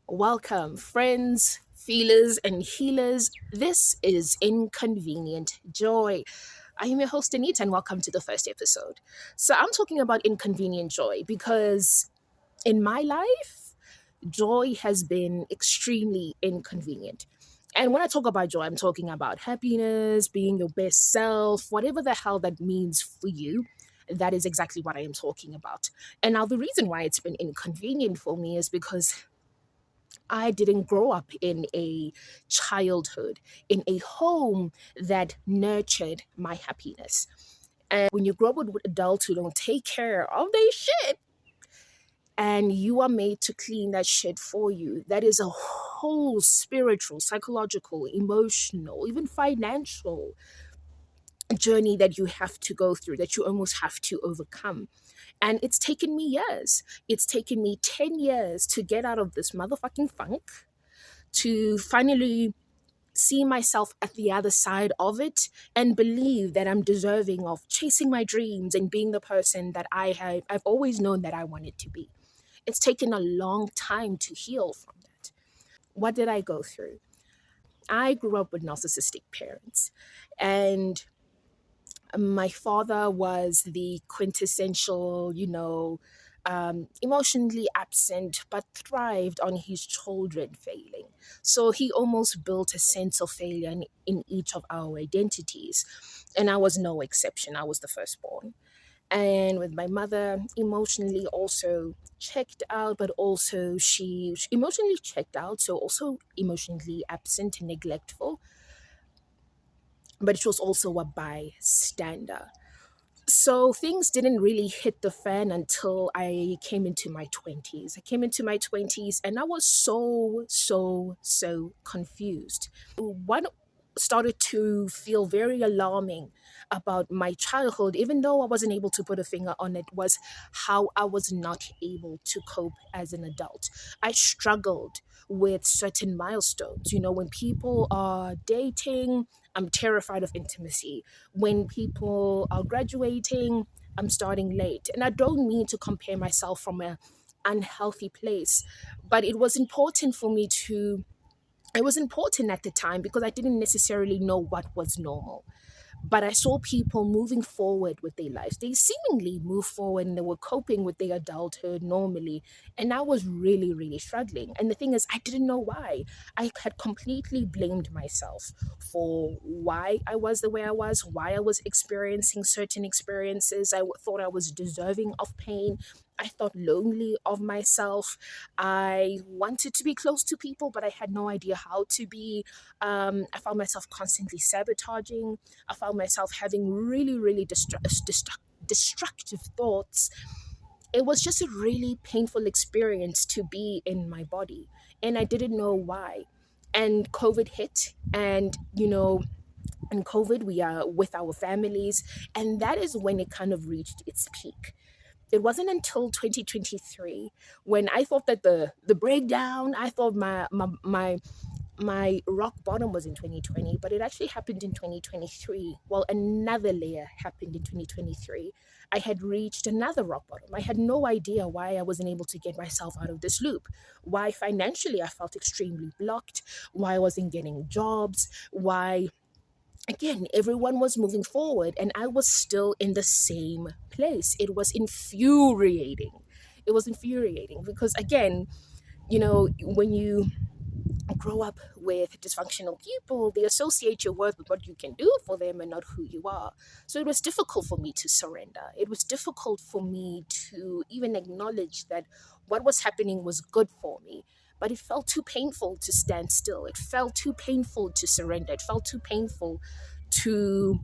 Welcome, friends, feelers, and healers. This is Inconvenient Joy. I am your host, Anita, and welcome to the first episode. So, I'm talking about inconvenient joy because in my life, joy has been extremely inconvenient. And when I talk about joy, I'm talking about happiness, being your best self, whatever the hell that means for you. That is exactly what I am talking about. And now, the reason why it's been inconvenient for me is because I didn't grow up in a childhood, in a home that nurtured my happiness. And when you grow up with adults who don't take care of their shit and you are made to clean that shit for you, that is a whole spiritual, psychological, emotional, even financial journey that you have to go through, that you almost have to overcome. And it's taken me years. It's taken me 10 years to get out of this motherfucking funk, to finally see myself at the other side of it and believe that I'm deserving of chasing my dreams and being the person that I've always known that I wanted to be. It's taken a long time to heal from that. What did I go through? I grew up with narcissistic parents, and my father was the quintessential, emotionally absent, but thrived on his children failing. So he almost built a sense of failure in each of our identities. And I was no exception. I was the firstborn. And with my mother, emotionally also checked out, but also she emotionally checked out, so also emotionally absent and neglectful, but she was also a bystander. So things didn't really hit the fan until I came into my 20s. I came into my 20s and I was so confused. What started to feel very alarming about my childhood, even though I wasn't able to put a finger on it, was how I was not able to cope as an adult. I struggled with certain milestones. When people are dating, I'm terrified of intimacy. When people are graduating, I'm starting late. And I don't mean to compare myself from an unhealthy place, but it was important at the time because I didn't necessarily know what was normal. But I saw people moving forward with their lives. They seemingly moved forward and they were coping with their adulthood normally. And I was really struggling. And the thing is, I didn't know why. I had completely blamed myself for why I was the way I was, why I was experiencing certain experiences. Thought I was deserving of pain. I thought lonely of myself. I wanted to be close to people, but I had no idea how to be. I found myself constantly sabotaging. I found myself having really destructive thoughts. It was just a really painful experience to be in my body, and I didn't know why. And COVID hit, and in COVID, we are with our families, and that is when it kind of reached its peak. It wasn't until 2023 when I thought that the breakdown, I thought my rock bottom was in 2020, but it actually happened in 2023. Well, another layer happened in 2023. I had reached another rock bottom. I had no idea why I wasn't able to get myself out of this loop, why financially I felt extremely blocked, why I wasn't getting jobs, why, again, everyone was moving forward and I was still in the same place. It was infuriating. It was infuriating because, again, when you grow up with dysfunctional people, they associate your worth with what you can do for them and not who you are. So it was difficult for me to surrender. It was difficult for me to even acknowledge that what was happening was good for me. But it felt too painful to stand still. It felt too painful to surrender. It felt too painful to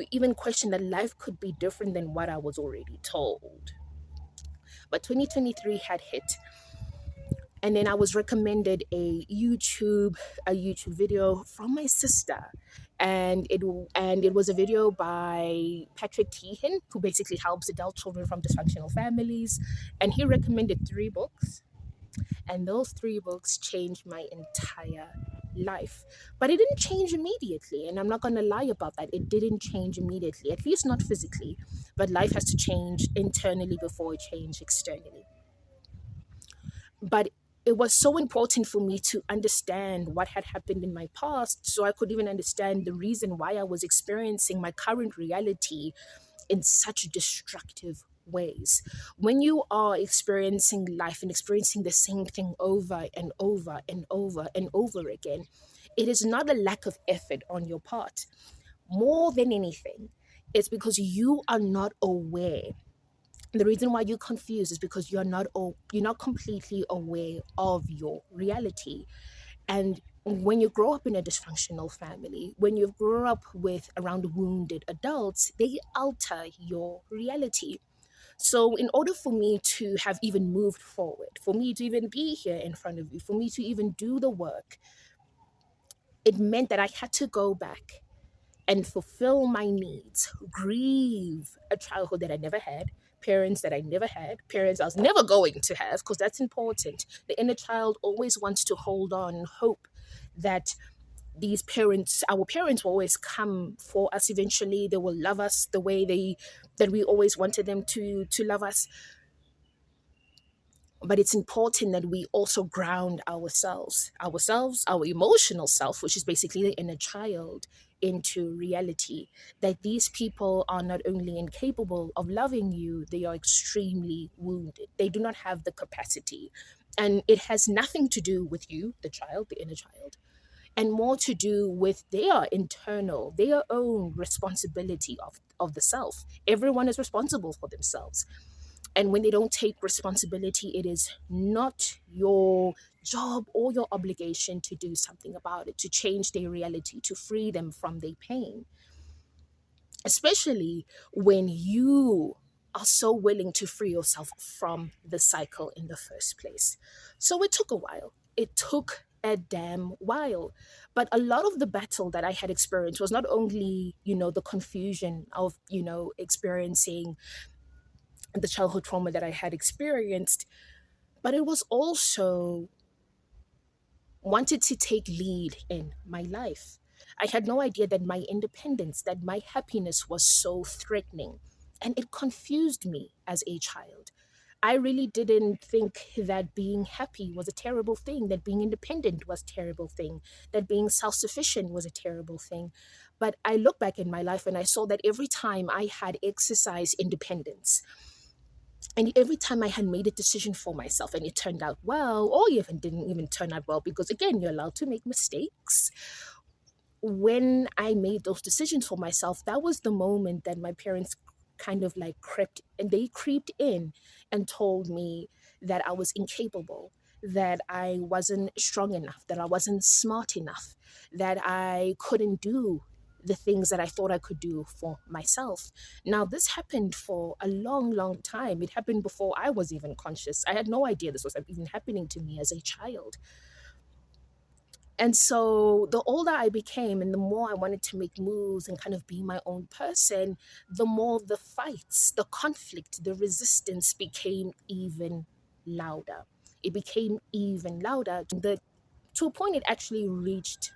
even question that life could be different than what I was already told. But 2023 had hit, and then I was recommended a YouTube video from my sister, and it was a video by Patrick Teehan, who basically helps adult children from dysfunctional families, and he recommended three books, and those three books changed my entire life. But it didn't change immediately, and I'm not going to lie about that. It didn't change immediately, at least not physically, but life has to change internally before it change externally. But it was so important for me to understand what had happened in my past so I could even understand the reason why I was experiencing my current reality in such destructive ways. When you are experiencing life and experiencing the same thing over and over and over and over again, it is not a lack of effort on your part. More than anything, it's because you are not aware. The reason why you're confused is because you're not completely aware of your reality. And when you grow up in a dysfunctional family, when you grow up with around wounded adults, they alter your reality. So, in order for me to have even moved forward, for me to even be here in front of you, for me to even do the work, it meant that I had to go back and fulfill my needs, grieve a childhood that I never had, parents that I never had, parents I was never going to have, because that's important. The inner child always wants to hold on and hope that these parents, our parents, will always come for us eventually. They will love us the way that we always wanted them to love us. But it's important that we also ground ourselves, our emotional self, which is basically the inner child, into reality. That these people are not only incapable of loving you, they are extremely wounded. They do not have the capacity. And it has nothing to do with you, the child, the inner child, and more to do with their internal, their own responsibility of the self. Everyone is responsible for themselves. And when they don't take responsibility, it is not your job or your obligation to do something about it, to change their reality, to free them from their pain, especially when you are so willing to free yourself from the cycle in the first place. So it took a while. It took a damn while. But a lot of the battle that I had experienced was not only, the confusion of, experiencing the childhood trauma that I had experienced, but it was also wanted to take lead in my life. I had no idea that my independence, that my happiness was so threatening, and it confused me as a child. I really didn't think that being happy was a terrible thing, that being independent was a terrible thing, that being self-sufficient was a terrible thing. But I look back in my life and I saw that every time I had exercised independence, and every time I had made a decision for myself and it turned out well, or even didn't even turn out well, because again, you're allowed to make mistakes. When I made those decisions for myself, that was the moment that my parents kind of like creeped in and told me that I was incapable, that I wasn't strong enough, that I wasn't smart enough, that I couldn't do the things that I thought I could do for myself. Now, this happened for a long, long time. It happened before I was even conscious. I had no idea this was even happening to me as a child. And so the older I became and the more I wanted to make moves and kind of be my own person, the more the fights, the conflict, the resistance became even louder. It became even louder to a point it actually reached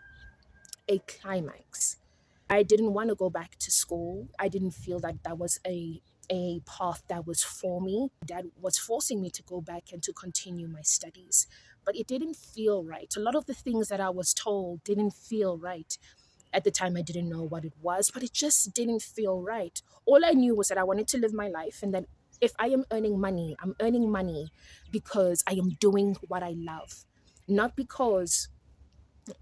a climax. I didn't want to go back to school. I didn't feel that that was a path that was for me. Dad was forcing me to go back and to continue my studies, but it didn't feel right. A lot of the things that I was told didn't feel right. At the time, I didn't know what it was, but it just didn't feel right. All I knew was that I wanted to live my life, and that if I am earning money, I'm earning money because I am doing what I love, not because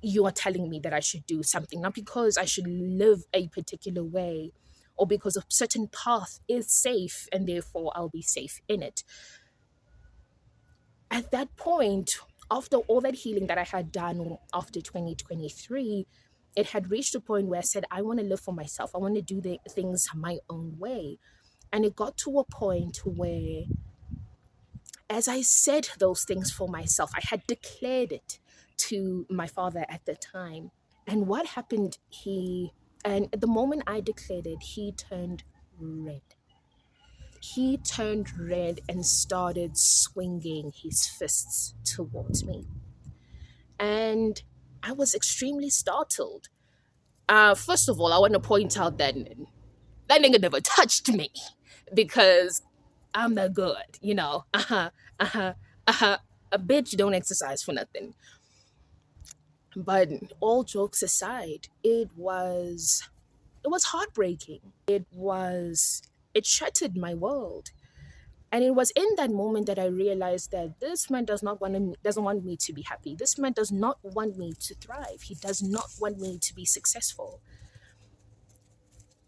you are telling me that I should do something, not because I should live a particular way or because a certain path is safe and therefore I'll be safe in it. At that point, after all that healing that I had done after 2023, it had reached a point where I said, I want to live for myself. I want to do the things my own way. And it got to a point where, as I said those things for myself, I had declared it to my father at the time. And what happened, and the moment I declared it, he turned red. He turned red and started swinging his fists towards me. And I was extremely startled. First of all, I want to point out that that nigga never touched me because I'm not good, you know. Uh huh, uh huh, uh huh. A bitch don't exercise for nothing. But all jokes aside, it was heartbreaking. It shattered my world. And it was in that moment that I realized that this man doesn't want me to be happy. This man does not want me to thrive. He does not want me to be successful.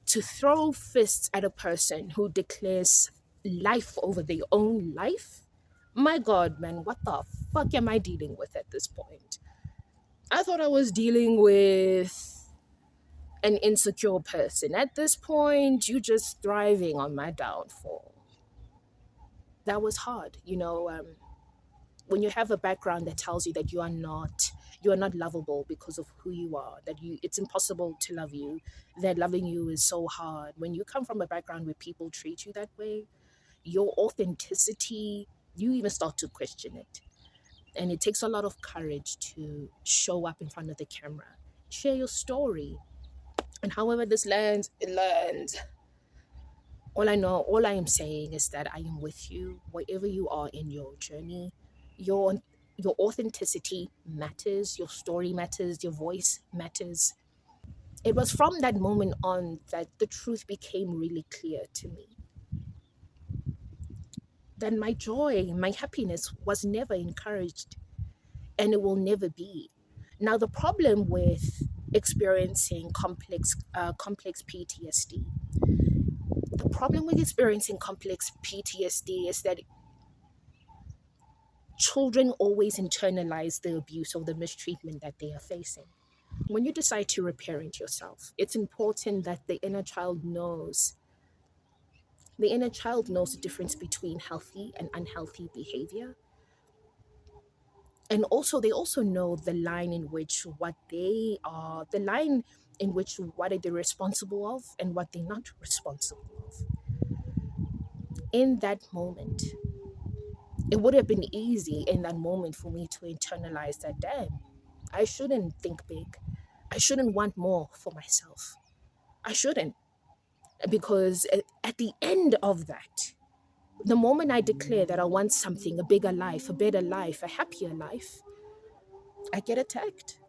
To throw fists at a person who declares life over their own life, my God, man, what the fuck am I dealing with at this point? I thought I was dealing with an insecure person. At this point, you just thriving on my downfall. That was hard, when you have a background that tells you that you are not lovable because of who you are, that it's impossible to love you, that loving you is so hard. When you come from a background where people treat you that way, your authenticity, you even start to question it. And it takes a lot of courage to show up in front of the camera, share your story. And however this lands, it lands. All I know, all I am saying is that I am with you wherever you are in your journey. Your authenticity matters, your story matters, your voice matters. It was from that moment on that the truth became really clear to me. That my joy, my happiness was never encouraged, and it will never be. Now the problem with experiencing complex PTSD, the problem with experiencing complex PTSD is that children always internalize the abuse or the mistreatment that they are facing. When you decide to reparent yourself, it's important that the inner child knows the difference between healthy and unhealthy behavior. And also they also know the line in which what are they responsible of and what they're not responsible of. In that moment, it would have been easy in that moment for me to internalize that, damn, I shouldn't think big. I shouldn't want more for myself. I shouldn't. Because at the end of that, the moment I declare that I want something, a bigger life, a better life, a happier life, I get attacked.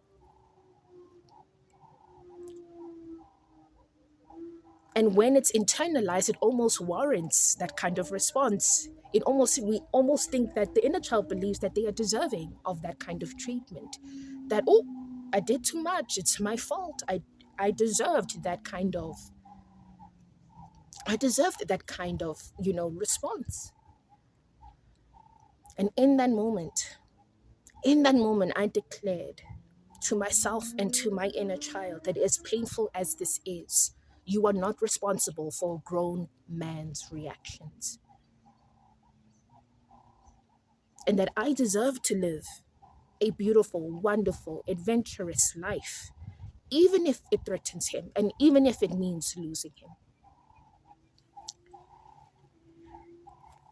And when it's internalized, it almost warrants that kind of response. We almost think that the inner child believes that they are deserving of that kind of treatment. That, oh, I did too much. It's my fault. I deserved that kind of response. And in that moment, I declared to myself and to my inner child that as painful as this is, you are not responsible for a grown man's reactions. And that I deserve to live a beautiful, wonderful, adventurous life, even if it threatens him and even if it means losing him.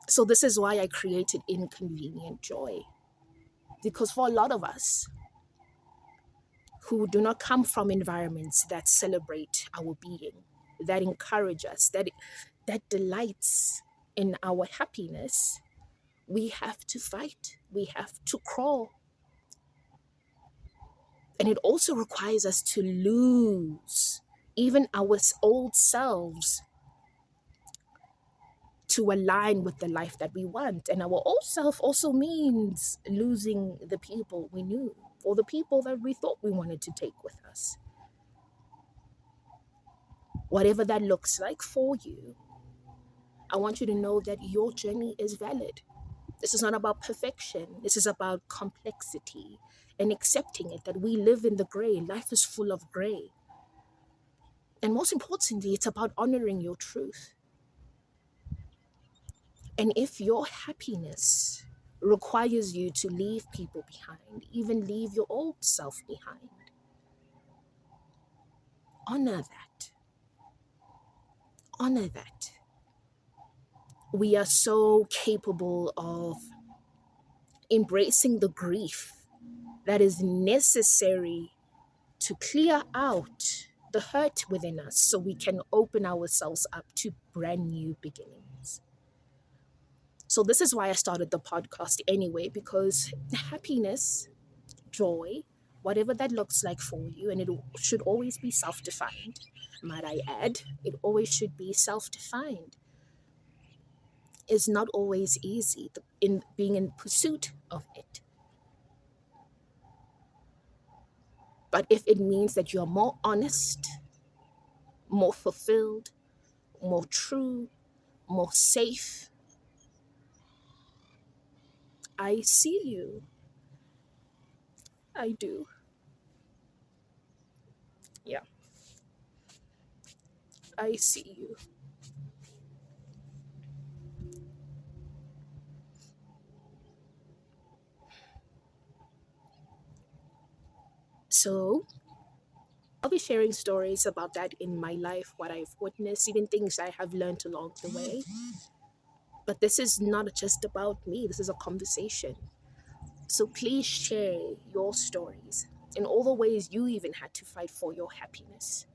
So, this is why I created Inconvenient Joy. Because for a lot of us who do not come from environments that celebrate our being, that encourage us, that delights in our happiness, we have to fight, we have to crawl. And it also requires us to lose even our old selves to align with the life that we want. And our old self also means losing the people we knew or the people that we thought we wanted to take with us. Whatever that looks like for you, I want you to know that your journey is valid. This is not about perfection. This is about complexity and accepting it, that we live in the gray. Life is full of gray. And most importantly, it's about honoring your truth. And if your happiness requires you to leave people behind, even leave your old self behind, honor that. Honor that. We are so capable of embracing the grief that is necessary to clear out the hurt within us so we can open ourselves up to brand new beginnings. So, this is why I started the podcast anyway, because happiness, joy, whatever that looks like for you, and it should always be self defined, might I add, it always should be self defined, is not always easy in being in pursuit of it. But if it means that you're more honest, more fulfilled, more true, more safe, I see you. I do. Yeah, I see you. So, I'll be sharing stories about that in my life, what I've witnessed, even things I have learned along the way. But this is not just about me, this is a conversation. So please share your stories in all the ways you even had to fight for your happiness.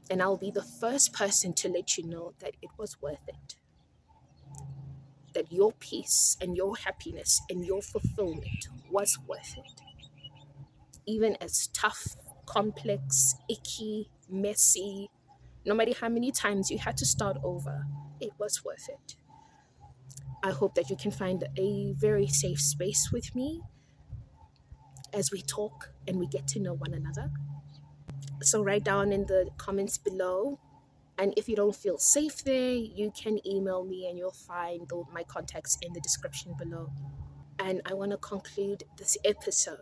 And I'll be the first person to let you know that it was worth it. That your peace and your happiness and your fulfillment was worth it. Even as tough, complex, icky, messy, no matter how many times you had to start over, it was worth it. I hope that you can find a very safe space with me as we talk and we get to know one another. So, write down in the comments below. And if you don't feel safe there, you can email me and you'll find my contacts in the description below. And I want to conclude this episode.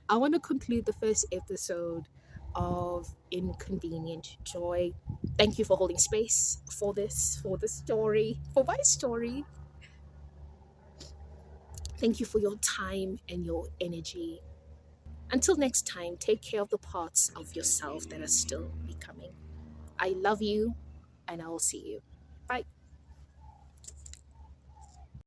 I want to conclude the first episode of Inconvenient Joy. Thank you for holding space for this, for the story, for my story. Thank you for your time and your energy. Until next time, take care of the parts of yourself that are still becoming. I love you, and I will see you. Bye.